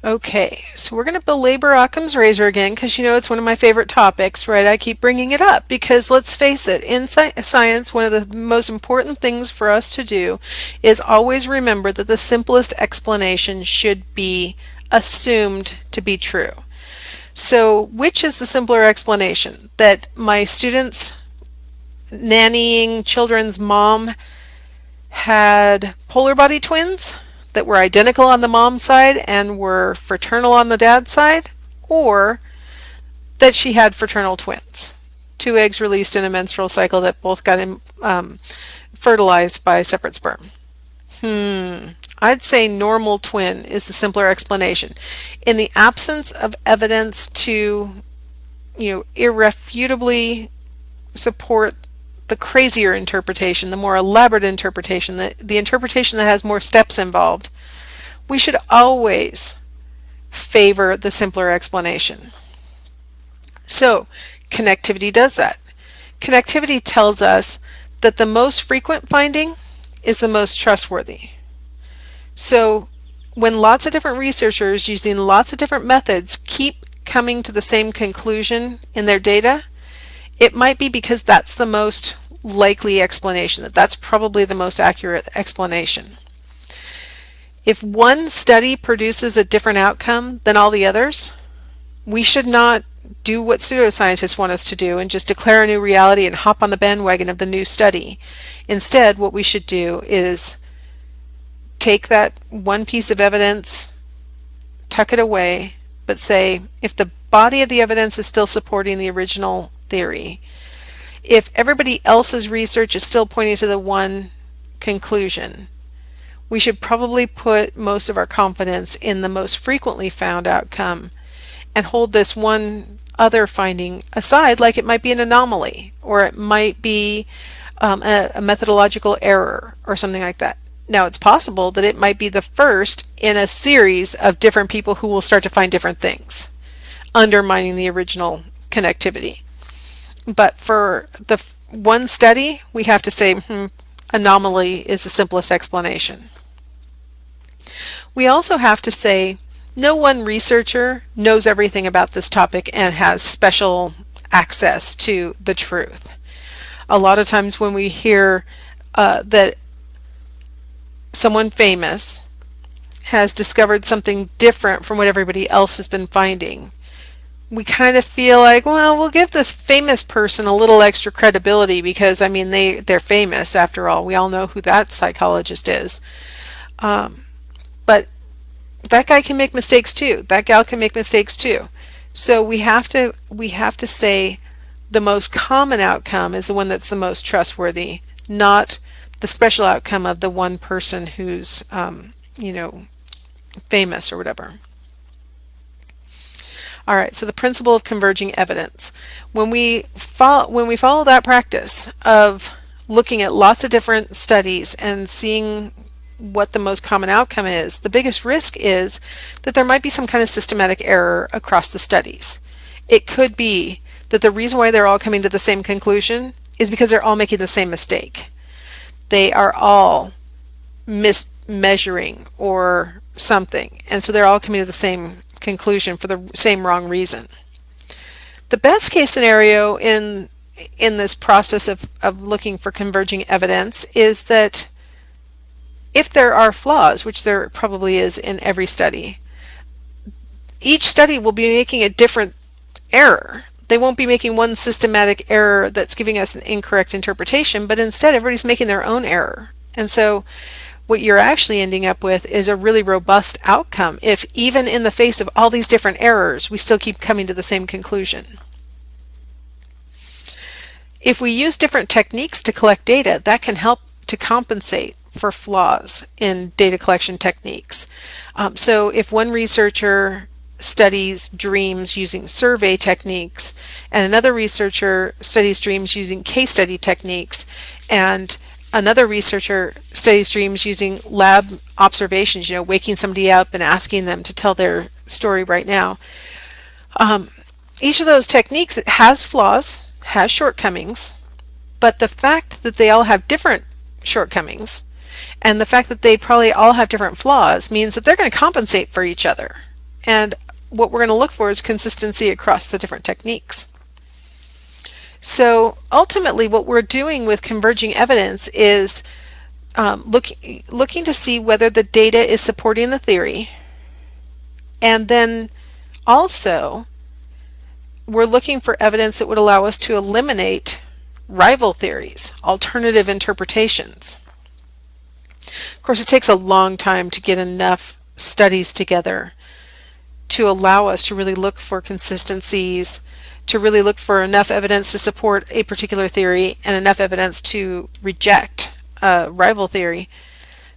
Okay, so we're going to belabor Occam's razor again because you know it's one of my favorite topics, right? I keep bringing it up because let's face it, in science, one of the most important things for us to do is always remember that the simplest explanation should be assumed to be true. So, which is the simpler explanation? That my students' nannying children's mom had polar body twins that were identical on the mom's side and were fraternal on the dad's side, or that she had fraternal twins, two eggs released in a menstrual cycle that both got fertilized by separate sperm. I'd say normal twin is the simpler explanation. In the absence of evidence to, irrefutably support the crazier interpretation, the more elaborate interpretation, the interpretation that has more steps involved, we should always favor the simpler explanation. So, connectivity does that. Connectivity tells us that the most frequent finding is the most trustworthy. So, when lots of different researchers using lots of different methods keep coming to the same conclusion in their data, it might be because that's the most likely explanation, that's probably the most accurate explanation. If one study produces a different outcome than all the others, we should not do what pseudoscientists want us to do and just declare a new reality and hop on the bandwagon of the new study. Instead, what we should do is take that one piece of evidence, tuck it away, but say, if the body of the evidence is still supporting the original theory, if everybody else's research is still pointing to the one conclusion, we should probably put most of our confidence in the most frequently found outcome and hold this one other finding aside, like it might be an anomaly or it might be a methodological error or something like that. Now, it's possible that it might be the first in a series of different people who will start to find different things, undermining the original connectivity. But for the one study, we have to say anomaly is the simplest explanation. We also have to say no one researcher knows everything about this topic and has special access to the truth. A lot of times when we hear that someone famous has discovered something different from what everybody else has been finding, we kind of feel like, well, we'll give this famous person a little extra credibility because, I mean, they're famous after all. We all know who that psychologist is. But that guy can make mistakes too. That gal can make mistakes too. So we have to say the most common outcome is the one that's the most trustworthy, not the special outcome of the one person who's, famous or whatever. All right, so the principle of converging evidence. When we follow that practice of looking at lots of different studies and seeing what the most common outcome is, the biggest risk is that there might be some kind of systematic error across the studies. It could be that the reason why they're all coming to the same conclusion is because they're all making the same mistake. They are all mismeasuring or something, and so they're all coming to the same conclusion for the same wrong reason. The best case scenario in this process of looking for converging evidence is that if there are flaws, which there probably is in every study, each study will be making a different error. They won't be making one systematic error that's giving us an incorrect interpretation, but instead everybody's making their own error. And so what you're actually ending up with is a really robust outcome if even in the face of all these different errors, we still keep coming to the same conclusion. If we use different techniques to collect data, that can help to compensate for flaws in data collection techniques. So if one researcher studies dreams using survey techniques and another researcher studies dreams using case study techniques and another researcher studies dreams using lab observations, waking somebody up and asking them to tell their story right now. Each of those techniques has flaws, has shortcomings, but the fact that they all have different shortcomings and the fact that they probably all have different flaws means that they're going to compensate for each other. And what we're going to look for is consistency across the different techniques. So ultimately what we're doing with converging evidence is looking to see whether the data is supporting the theory, and then also we're looking for evidence that would allow us to eliminate rival theories, alternative interpretations. Of course, it takes a long time to get enough studies together to allow us to really look for consistencies, to really look for enough evidence to support a particular theory and enough evidence to reject a rival theory.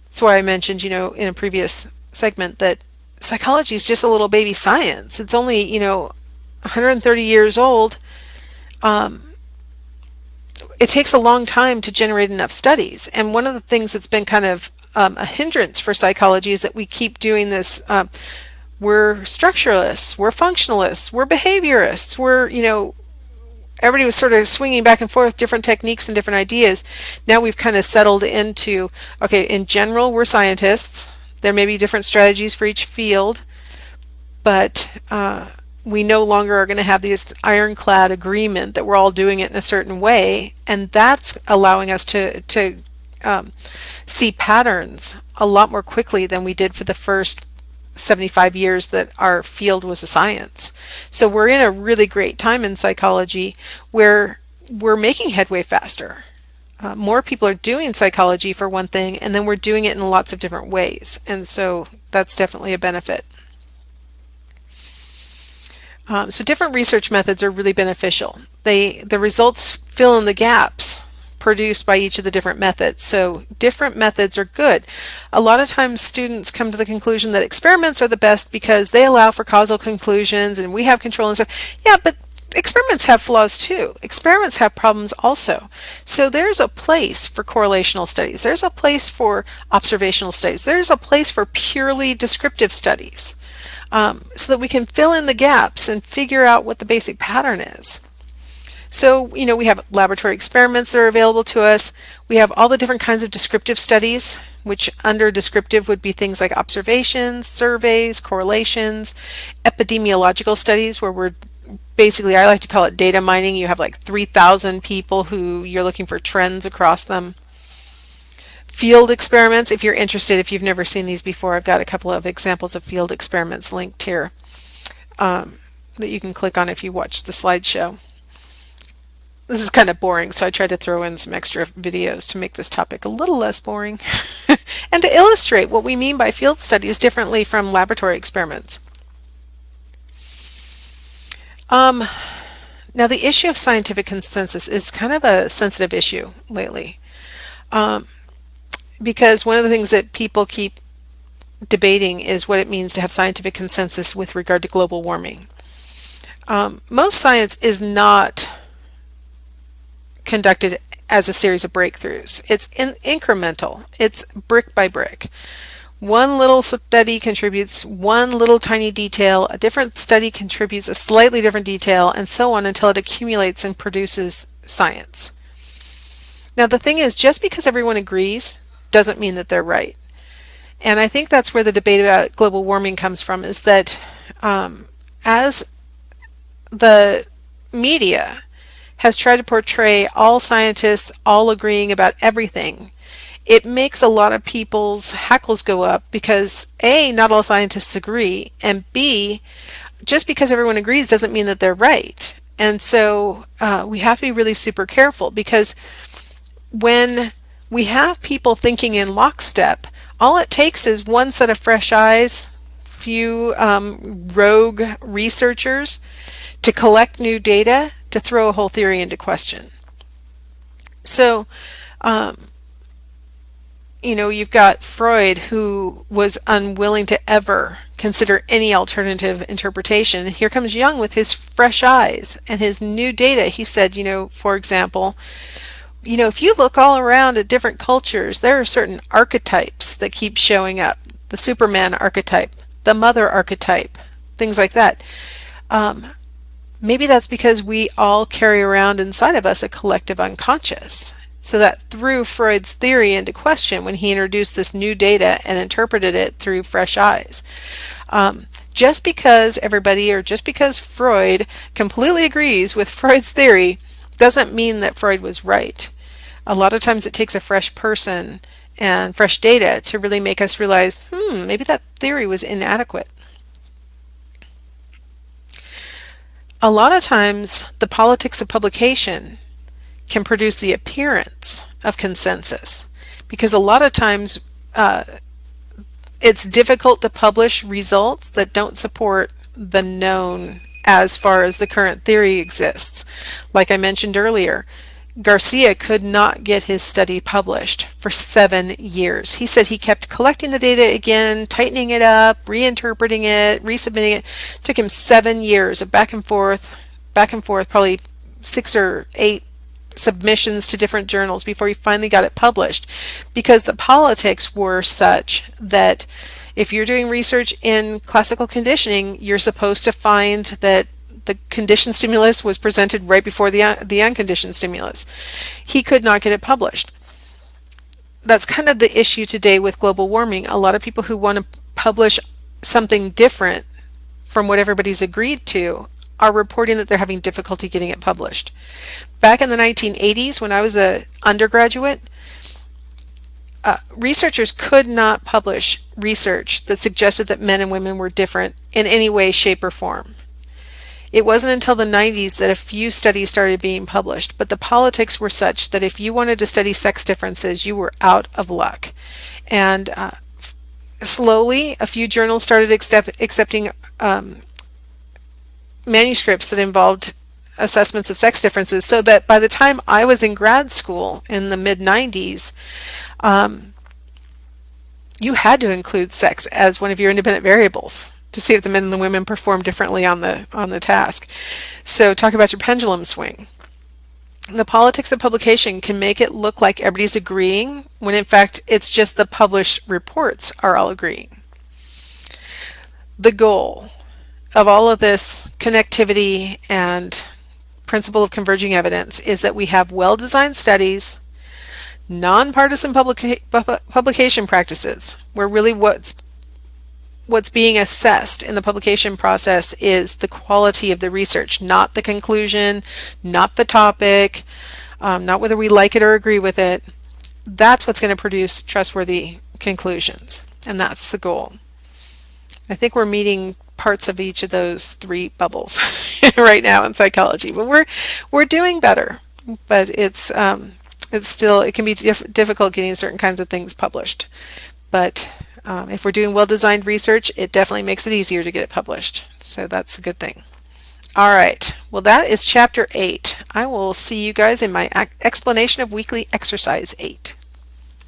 That's why I mentioned, in a previous segment that psychology is just a little baby science. It's only, 130 years old. It takes a long time to generate enough studies. And one of the things that's been kind of a hindrance for psychology is that we keep doing this. We're structuralists, we're functionalists, we're behaviorists, everybody was sort of swinging back and forth different techniques and different ideas. Now we've kind of settled into, okay, in general, we're scientists. There may be different strategies for each field, but we no longer are going to have this ironclad agreement that we're all doing it in a certain way, and that's allowing us to see patterns a lot more quickly than we did for the first 75 years that our field was a science. So we're in a really great time in psychology where we're making headway faster. More people are doing psychology for one thing, and then we're doing it in lots of different ways, and so that's definitely a benefit. So different research methods are really beneficial. The results fill in the gaps produced by each of the different methods. So different methods are good. A lot of times students come to the conclusion that experiments are the best because they allow for causal conclusions and we have control and stuff. Yeah, but experiments have flaws too. Experiments have problems also. So there's a place for correlational studies. There's a place for observational studies. There's a place for purely descriptive studies, so that we can fill in the gaps and figure out what the basic pattern is. So, we have laboratory experiments that are available to us. We have all the different kinds of descriptive studies, which under descriptive would be things like observations, surveys, correlations, epidemiological studies, where we're basically, I like to call it data mining. You have like 3,000 people who you're looking for trends across them. Field experiments, if you're interested, if you've never seen these before, I've got a couple of examples of field experiments linked here that you can click on if you watch the slideshow. This is kind of boring, so I tried to throw in some extra videos to make this topic a little less boring and to illustrate what we mean by field studies differently from laboratory experiments. Now, the issue of scientific consensus is kind of a sensitive issue lately, because one of the things that people keep debating is what it means to have scientific consensus with regard to global warming. Most science is not conducted as a series of breakthroughs. It's incremental. It's brick by brick. One little study contributes one little tiny detail, a different study contributes a slightly different detail, and so on until it accumulates and produces science. Now the thing is, just because everyone agrees doesn't mean that they're right. And I think that's where the debate about global warming comes from, is that as the media has tried to portray all scientists all agreeing about everything, it makes a lot of people's hackles go up because A, not all scientists agree, and B, just because everyone agrees doesn't mean that they're right. And so we have to be really super careful, because when we have people thinking in lockstep, all it takes is one set of fresh eyes, few rogue researchers to collect new data to throw a whole theory into question. So, you've got Freud, who was unwilling to ever consider any alternative interpretation. And here comes Jung with his fresh eyes and his new data. He said, for example, if you look all around at different cultures, there are certain archetypes that keep showing up. The Superman archetype, the mother archetype, things like that. Maybe that's because we all carry around inside of us a collective unconscious. So that threw Freud's theory into question when he introduced this new data and interpreted it through fresh eyes. Just because everybody or just because Freud completely agrees with Freud's theory doesn't mean that Freud was right. A lot of times it takes a fresh person and fresh data to really make us realize, maybe that theory was inadequate. A lot of times the politics of publication can produce the appearance of consensus, because a lot of times it's difficult to publish results that don't support the known as far as the current theory exists. Like I mentioned earlier, Garcia could not get his study published for 7 years. He said he kept collecting the data again, tightening it up, reinterpreting it, resubmitting it. It took him 7 years of back and forth, probably 6 or 8 submissions to different journals before he finally got it published, because the politics were such that if you're doing research in classical conditioning, you're supposed to find that the conditioned stimulus was presented right before the unconditioned stimulus. He could not get it published. That's kind of the issue today with global warming. A lot of people who want to publish something different from what everybody's agreed to are reporting that they're having difficulty getting it published. Back in the 1980s, when I was an undergraduate, researchers could not publish research that suggested that men and women were different in any way, shape, or form. It wasn't until the 90s that a few studies started being published, but the politics were such that if you wanted to study sex differences, you were out of luck. And slowly, a few journals started accepting manuscripts that involved assessments of sex differences, so that by the time I was in grad school in the mid-90s, you had to include sex as one of your independent variables to see if the men and the women perform differently on the task. So talk about your pendulum swing. The politics of publication can make it look like everybody's agreeing, when in fact it's just the published reports are all agreeing. The goal of all of this connectivity and principle of converging evidence is that we have well-designed studies, nonpartisan publication practices, where really what's being assessed in the publication process is the quality of the research, not the conclusion, not the topic, not whether we like it or agree with it. That's what's going to produce trustworthy conclusions, and that's the goal. I think we're meeting parts of each of those 3 bubbles right now in psychology, but we're doing better. But it's still, it can be difficult getting certain kinds of things published. But if we're doing well-designed research, it definitely makes it easier to get it published. So that's a good thing. All right. Well, that is Chapter 8. I will see you guys in my explanation of weekly exercise 8.